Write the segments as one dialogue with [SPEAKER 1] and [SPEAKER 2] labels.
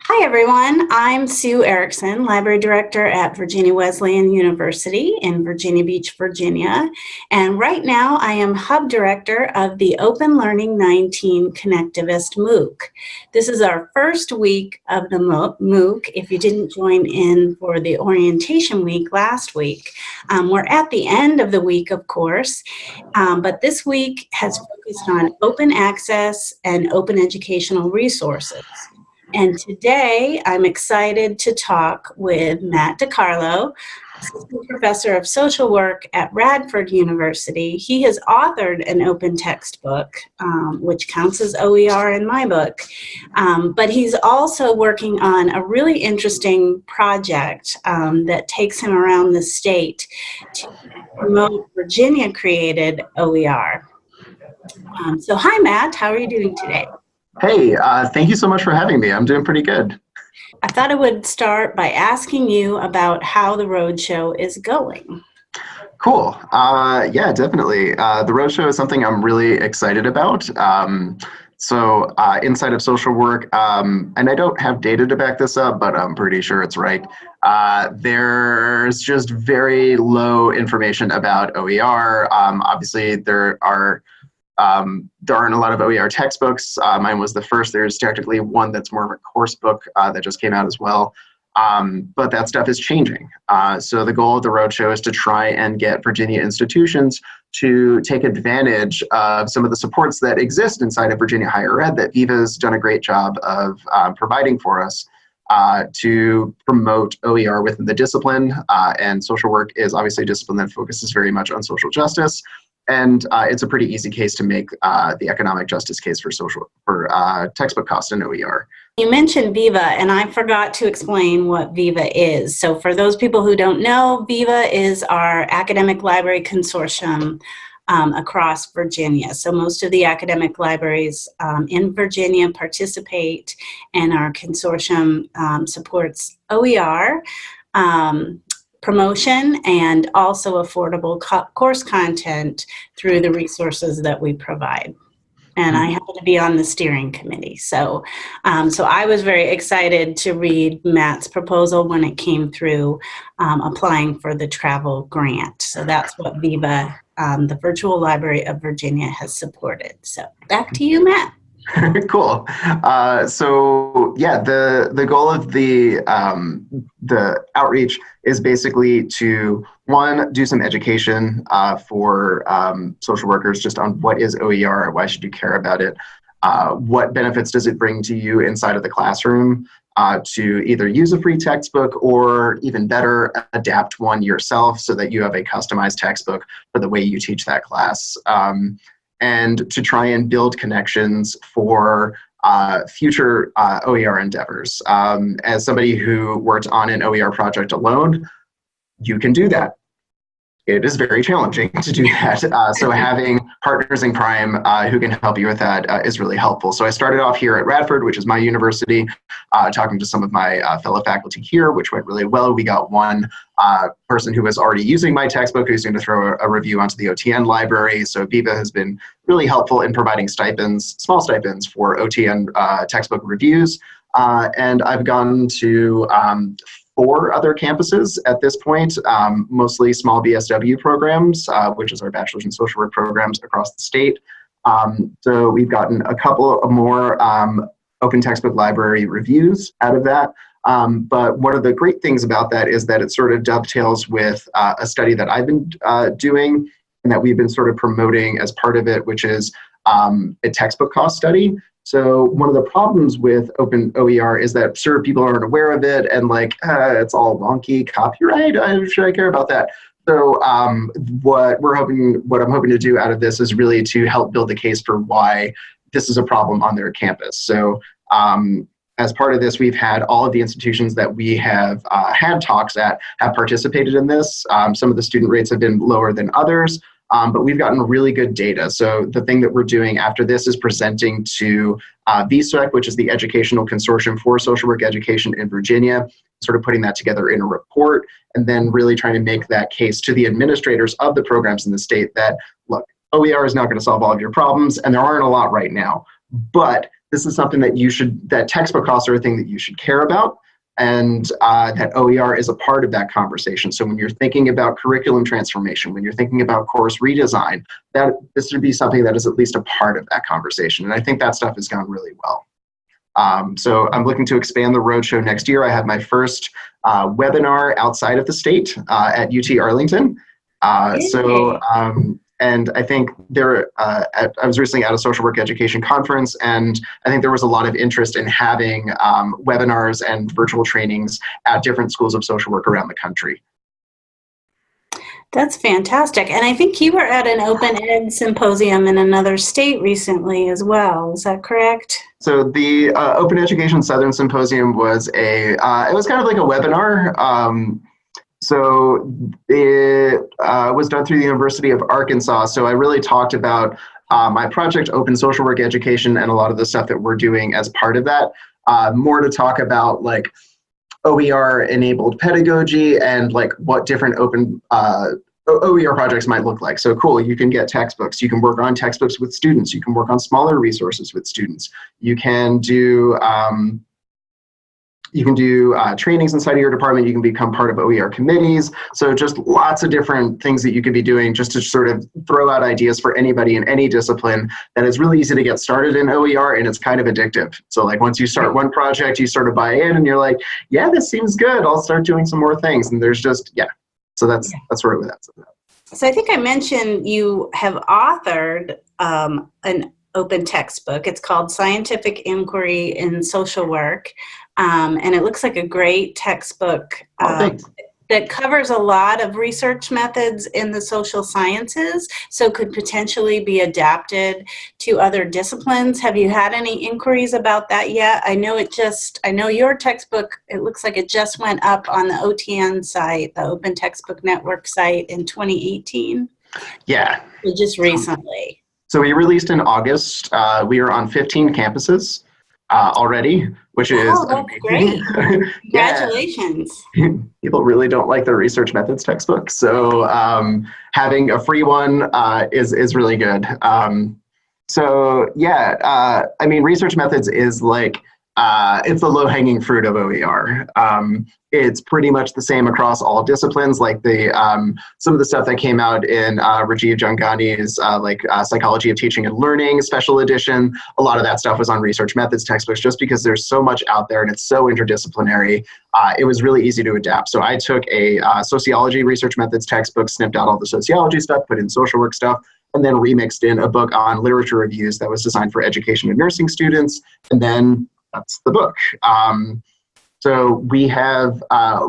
[SPEAKER 1] Hi, everyone. I'm Sue Erickson, Library Director at Virginia Wesleyan University in Virginia Beach, Virginia. And right now I am Hub Director of the OpenLearning 19 connectivist MOOC. This is our first week of the MOOC. If you didn't join in for the orientation week last week, we're at the end of the week, of course, but this week has focused on open access and open educational resources. And today, I'm excited to talk with Matt DeCarlo, Assistant Professor of Social Work at Radford University. He has authored an open textbook, which counts as OER in my book, but he's also working on a really interesting project that takes him around the state to promote Virginia-created OER. So hi, Matt. How are you doing today?
[SPEAKER 2] Hey, thank you so much for having me. I'm doing pretty good.
[SPEAKER 1] I thought I would start by asking you about how the roadshow is going.
[SPEAKER 2] Cool. Yeah, definitely. The roadshow is something I'm really excited about. Inside of social work, and I don't have data to back this up, but I'm pretty sure it's right. There's just very low information about OER. Obviously, there aren't a lot of OER textbooks. Mine was the first. There's technically one that's more of a course book that just came out as well. But that stuff is changing. So the goal of the roadshow is to try and get Virginia institutions to take advantage of some of the supports that exist inside of Virginia higher ed that Viva's done a great job of providing for us to promote OER within the discipline. And social work is obviously a discipline that focuses very much on social justice. And it's a pretty easy case to make the economic justice case for textbook cost and OER.
[SPEAKER 1] You mentioned Viva, and I forgot to explain what Viva is. So for those people who don't know, Viva is our academic library consortium across Virginia. So most of the academic libraries in Virginia participate, and our consortium supports OER, promotion, and also affordable course content through the resources that we provide. And I happen to be on the steering committee. So I was very excited to read Matt's proposal when it came through applying for the travel grant. So that's what Viva, the Virtual Library of Virginia, has supported. So back to you, Matt.
[SPEAKER 2] Cool. The goal of the outreach is basically to, one, do some education for social workers just on what is OER, why should you care about it, what benefits does it bring to you inside of the classroom to either use a free textbook or, even better, adapt one yourself so that you have a customized textbook for the way you teach that class. And to try and build connections for future OER endeavors. As somebody who worked on an OER project alone, you can do that. It is very challenging to do that. So having partners in crime who can help you with that is really helpful. So I started off here at Radford, which is my university, talking to some of my fellow faculty here, which went really well. We got one person who was already using my textbook who's going to throw a review onto the OTN library. So Viva has been really helpful in providing stipends, small stipends for OTN textbook reviews. And I've gone to 4 other campuses at this point, mostly small BSW programs, which is our bachelor's in social work programs across the state. So we've gotten a couple of more open textbook library reviews out of that. But one of the great things about that is that it sort of dovetails with a study that I've been doing and that we've been sort of promoting as part of it, which is a textbook cost study. So one of the problems with open OER is that sure, people aren't aware of it and it's all wonky, copyright, should I care about that? So what I'm hoping to do out of this is really to help build the case for why this is a problem on their campus. So as part of this, we've had all of the institutions that we have had talks at have participated in this. Some of the student rates have been lower than others. But we've gotten really good data. So the thing that we're doing after this is presenting to VSEC, which is the Educational Consortium for Social Work Education in Virginia, sort of putting that together in a report, and then really trying to make that case to the administrators of the programs in the state that, look, OER is not going to solve all of your problems, and there aren't a lot right now. But this is something that textbook costs are a thing that you should care about, and that OER is a part of that conversation. So when you're thinking about curriculum transformation, when you're thinking about course redesign, that this should be something that is at least a part of that conversation. And I think that stuff has gone really well. So I'm looking to expand the roadshow next year. I have my first webinar outside of the state at UT Arlington. And I think I was recently at a social work education conference, and I think there was a lot of interest in having webinars and virtual trainings at different schools of social work around the country.
[SPEAKER 1] That's fantastic. And I think you were at an Open Ed symposium in another state recently as well. Is that correct?
[SPEAKER 2] So the Open Education Southern Symposium was it was kind of like a webinar. So it was done through the University of Arkansas. So I really talked about my project, Open Social Work Education, and a lot of the stuff that we're doing as part of that. More to talk about like OER-enabled pedagogy and like what different open OER projects might look like. So cool, you can get textbooks. You can work on textbooks with students. You can work on smaller resources with students. You can do trainings inside of your department. You can become part of OER committees. So just lots of different things that you could be doing just to sort of throw out ideas for anybody in any discipline. That it's really easy to get started in OER, and it's kind of addictive. So like once you start one project, you sort of buy in and you're like, yeah, this seems good. I'll start doing some more things. And there's just, yeah. So that's sort of what that's about.
[SPEAKER 1] So I think I mentioned you have authored an open textbook. It's called Scientific Inquiry in Social Work. And it looks like a great textbook that covers a lot of research methods in the social sciences, so could potentially be adapted to other disciplines. Have you had any inquiries about that yet? I know your textbook, it looks like it just went up on the OTN site, the Open Textbook Network site in 2018.
[SPEAKER 2] Yeah.
[SPEAKER 1] Just recently.
[SPEAKER 2] So we released in August. We are on 15 campuses already, which is
[SPEAKER 1] that's great. Congratulations.
[SPEAKER 2] People really don't like the research methods textbook, so having a free one is really good. I mean, research methods is like it's the low-hanging fruit of OER. It's pretty much the same across all disciplines. Like some of the stuff that came out in Rajiv Jangani's Psychology of Teaching and Learning special edition, a lot of that stuff was on research methods textbooks, just because there's so much out there and it's so interdisciplinary. It was really easy to adapt. So I took a sociology research methods textbook, snipped out all the sociology stuff, put in social work stuff, and then remixed in a book on literature reviews that was designed for education and nursing students, and then that's the book. So we have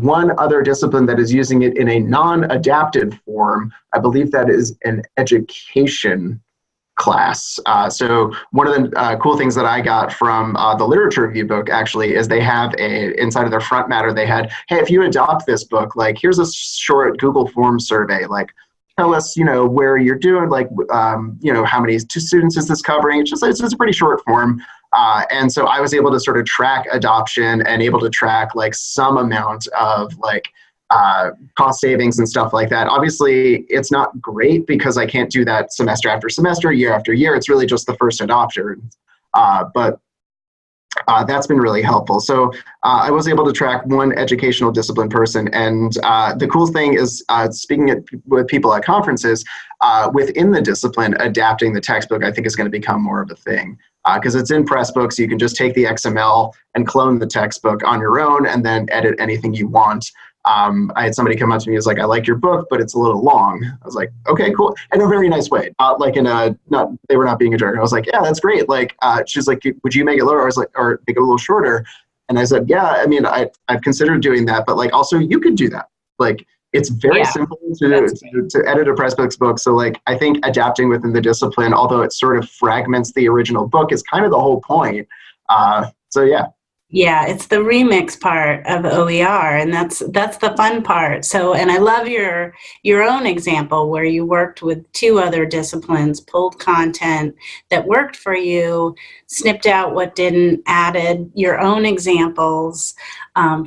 [SPEAKER 2] one other discipline that is using it in a non-adapted form. I believe that is an education class. So one of the cool things that I got from the literature review book actually is they have inside of their front matter, they had, hey, if you adopt this book, like here's a short Google Forms survey, like tell us, where you're doing, like, how many students is this covering? It's just a pretty short form. And so I was able to sort of track adoption and able to track like some amount of like cost savings and stuff like that. Obviously, it's not great because I can't do that semester after semester, year after year. It's really just the first adoption. But that's been really helpful. So I was able to track one educational discipline person. And the cool thing is speaking with people at conferences, within the discipline, adapting the textbook, I think is going to become more of a thing. Because it's in Pressbooks, you can just take the XML and clone the textbook on your own and then edit anything you want. I had somebody come up to me and was like, I like your book, but it's a little long. I was like, okay, cool. In a very nice way. They were not being a jerk. I was like, yeah, that's great. Like, she's like, would you make it lower? I was like, or make it a little shorter. And I said, yeah, I mean, I've considered doing that, but like, also you could do that. Like, it's very simple to edit a Pressbooks book. So like, I think adapting within the discipline, although it sort of fragments the original book, is kind of the whole point. So yeah.
[SPEAKER 1] Yeah, it's the remix part of OER, and that's the fun part. So, and I love your own example where you worked with two other disciplines, pulled content that worked for you, snipped out what didn't, added your own examples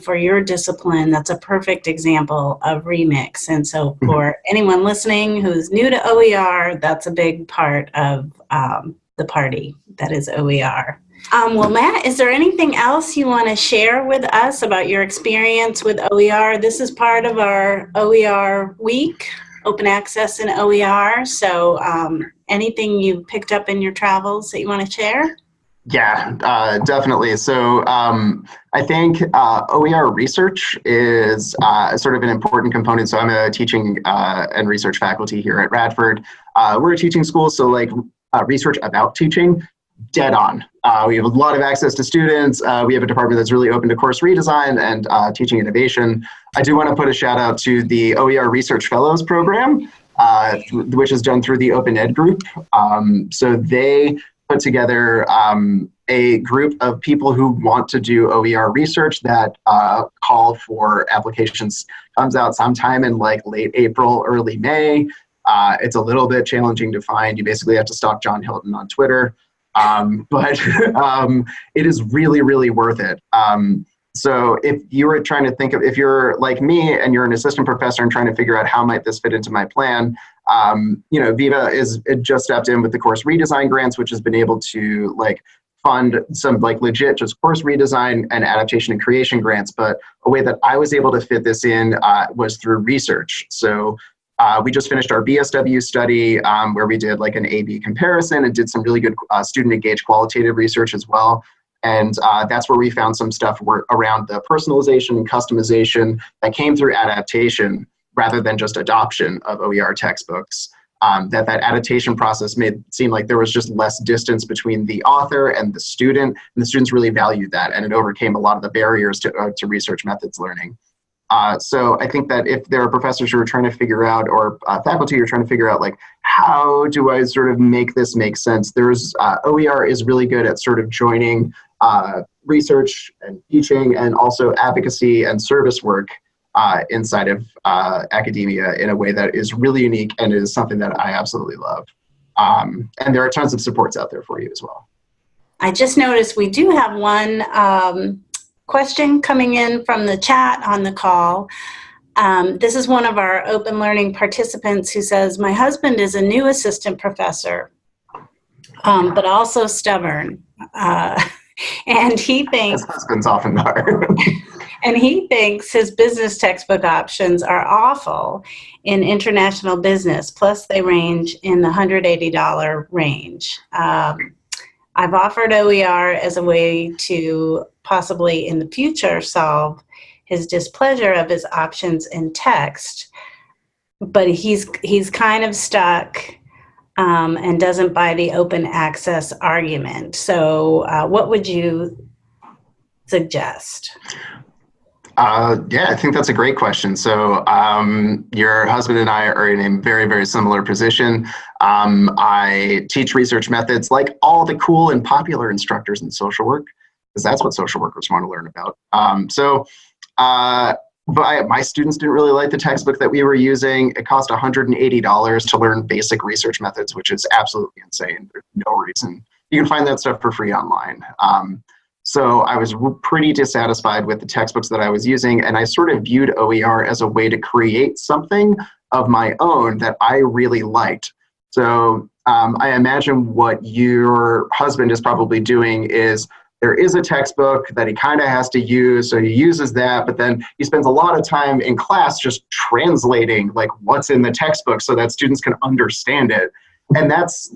[SPEAKER 1] for your discipline. That's a perfect example of remix. And so for anyone listening who's new to OER, that's a big part of the party that is OER. Well, Matt, is there anything else you want to share with us about your experience with OER? This is part of our OER week, Open Access in OER. So anything you picked up in your travels that you want to share?
[SPEAKER 2] Yeah, definitely. So I think OER research is sort of an important component. So I'm a teaching and research faculty here at Radford. We're a teaching school, so like research about teaching, dead on. We have a lot of access to students. We have a department that's really open to course redesign and teaching innovation. I do want to put a shout out to the OER Research Fellows program, which is done through the Open Ed group. So they put together a group of people who want to do OER research that call for applications. Comes out sometime in like late April, early May. It's a little bit challenging to find. You basically have to stalk John Hilton on Twitter. But it is really, really worth it. So if you were trying to think of, if you're like me and you're an assistant professor and trying to figure out how might this fit into my plan, Viva is just stepped in with the course redesign grants, which has been able to like fund some like legit just course redesign and adaptation and creation grants. But a way that I was able to fit this in was through research. So we just finished our BSW study where we did like an A/B comparison and did some really good student engaged qualitative research as well. And that's where we found some stuff around the personalization and customization that came through adaptation rather than just adoption of OER textbooks. That adaptation process made it seem like there was just less distance between the author and the student, and the students really valued that, and it overcame a lot of the barriers to research methods learning. So I think that if there are professors who are trying to figure out, or faculty who are trying to figure out, like, how do I sort of make this make sense? There's OER is really good at sort of joining research and teaching and also advocacy and service work inside of academia in a way that is really unique and is something that I absolutely love. And there are tons of supports out there for you as well.
[SPEAKER 1] I just noticed we do have one question coming in from the chat on the call. This is one of our Open Learning participants who says, my husband is a new assistant professor, but also stubborn. And he thinks—
[SPEAKER 2] As husbands often are.
[SPEAKER 1] And he thinks his business textbook options are awful in international business, plus they range in the $180 range. I've offered OER as a way to possibly in the future solve his displeasure of his options in text, but he's kind of stuck and doesn't buy the open access argument. So what would you suggest?
[SPEAKER 2] Yeah, I think that's a great question. So your husband and I are in a very, very similar position. I teach research methods like all the cool and popular instructors in social work, because that's what social workers want to learn about. But my students didn't really like the textbook that we were using. It cost $180 to learn basic research methods, which is absolutely insane. There's no reason. You can find that stuff for free online. So I was pretty dissatisfied with the textbooks that I was using, and I sort of viewed OER as a way to create something of my own that I really liked. So I imagine what your husband is probably doing is there is a textbook that he kind of has to use, so he uses that, but then he spends a lot of time in class just translating like what's in the textbook so that students can understand it. And that's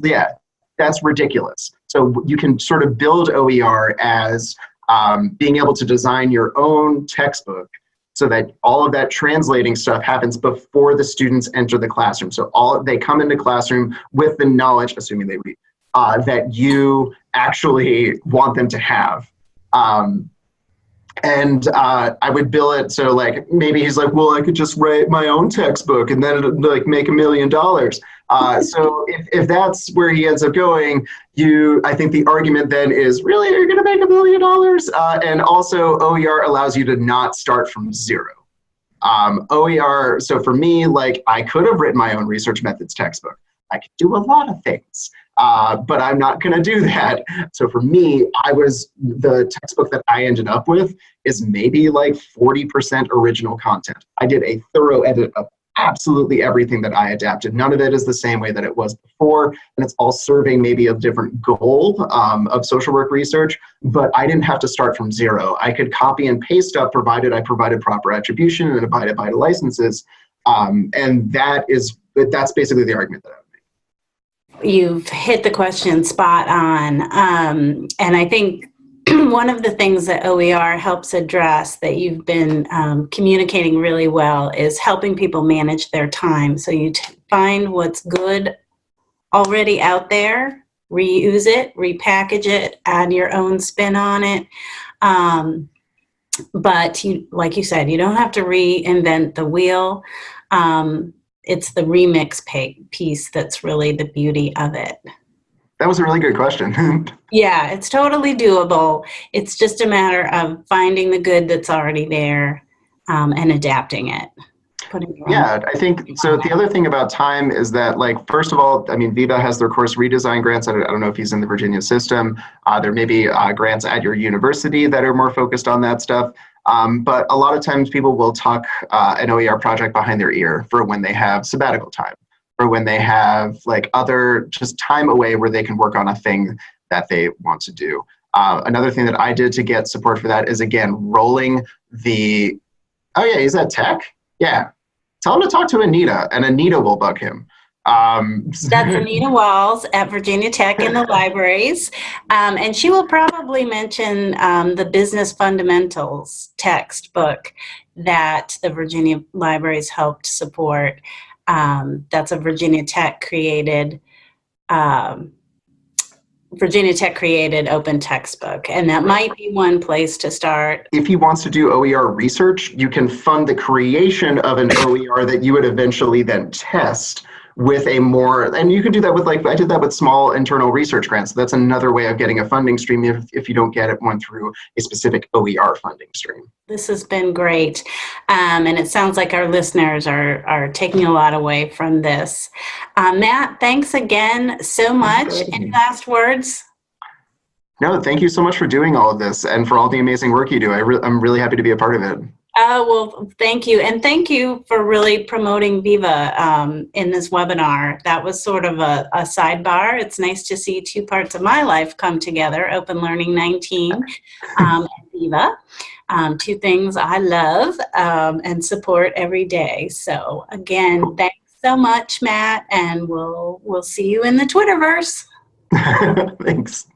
[SPEAKER 2] ridiculous. So you can sort of build OER as being able to design your own textbook so that all of that translating stuff happens before the students enter the classroom. So they come into classroom with the knowledge, assuming they read, that you actually want them to have. And I would bill it, so like maybe he's like, well, I could just write my own textbook and then it'd like make $1 million. So if that's where he ends up going, I think the argument then is, really, you're gonna make $1 million? And also OER allows you to not start from zero. OER, so for me, like I could have written my own research methods textbook. I could do a lot of things, but I'm not gonna do that. So for me, the textbook that I ended up with is maybe like 40% original content. I did a thorough edit of absolutely everything that I adapted. None of it is the same way that it was before, and it's all serving maybe a different goal of social work research, but I didn't have to start from zero. I could copy and paste stuff provided I provided proper attribution and abided by the licenses, and that's basically the argument that I would make.
[SPEAKER 1] You've hit the question spot on, and I think one of the things that OER helps address that you've been communicating really well is helping people manage their time. So you find what's good already out there, reuse it, repackage it, add your own spin on it. But like you said, you don't have to reinvent the wheel. It's the remix piece that's really the beauty of it.
[SPEAKER 2] That was a really good question.
[SPEAKER 1] Yeah, it's totally doable. It's just a matter of finding the good that's already there and adapting it.
[SPEAKER 2] Yeah, I think so. The other thing about time is that, like, first of all, I mean, Viva has their course redesign grants. I don't know if he's in the Virginia system. There may be grants at your university that are more focused on that stuff. But a lot of times people will tuck an OER project behind their ear for when they have sabbatical time, or when they have like other just time away where they can work on a thing that they want to do. Another thing that I did to get support for that is, again, rolling the, oh yeah, is that tech? Yeah. Tell him to talk to Anita, and Anita will bug him.
[SPEAKER 1] That's Anita Walls at Virginia Tech in the libraries. And she will probably mention the Business Fundamentals textbook that the Virginia libraries helped support. That's a Virginia Tech created open textbook, and that might be one place to start.
[SPEAKER 2] If he wants to do OER research, you can fund the creation of an OER that you would eventually then test with a more, and you can do that with, like, I did that with small internal research grants. So that's another way of getting a funding stream if you don't get one through a specific OER funding stream.
[SPEAKER 1] This has been great. And it sounds like our listeners are taking a lot away from this. Matt, thanks again so much. Any last words?
[SPEAKER 2] No, thank you so much for doing all of this and for all the amazing work you do. I'm really happy to be a part of it.
[SPEAKER 1] Well, thank you. And thank you for really promoting Viva in this webinar. That was sort of a sidebar. It's nice to see two parts of my life come together, OpenLearning 19 and Viva. Two things I love and support every day. So again, thanks so much, Matt, and we'll see you in the Twitterverse.
[SPEAKER 2] Thanks.